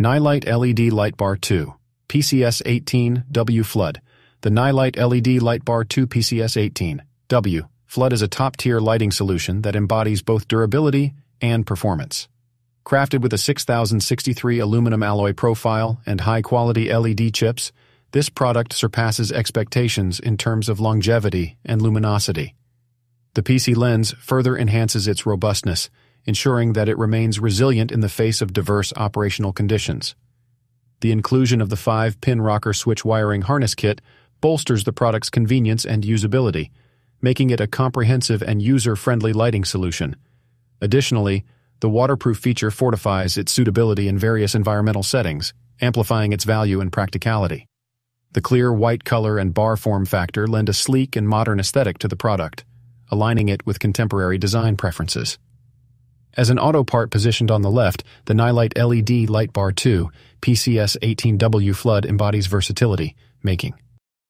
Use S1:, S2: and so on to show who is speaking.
S1: Nilight LED Light Bar 2, PCS 18W Flood. The Nilight LED Light Bar 2 PCS 18W Flood is a top-tier lighting solution that embodies both durability and performance. Crafted with a 6063 aluminum alloy profile and high-quality LED chips, this product surpasses expectations in terms of longevity and luminosity. The PC lens further enhances its robustness, ensuring that it remains resilient in the face of diverse operational conditions. The inclusion of the 5-pin rocker switch wiring harness kit bolsters the product's convenience and usability, making it a comprehensive and user-friendly lighting solution. Additionally, the waterproof feature fortifies its suitability in various environmental settings, amplifying its value and practicality. The clear white color and bar form factor lend a sleek and modern aesthetic to the product, aligning it with contemporary design preferences. As an auto part positioned on the left, the Nilight LED Light Bar 2 PCS 18W Flood embodies versatility, making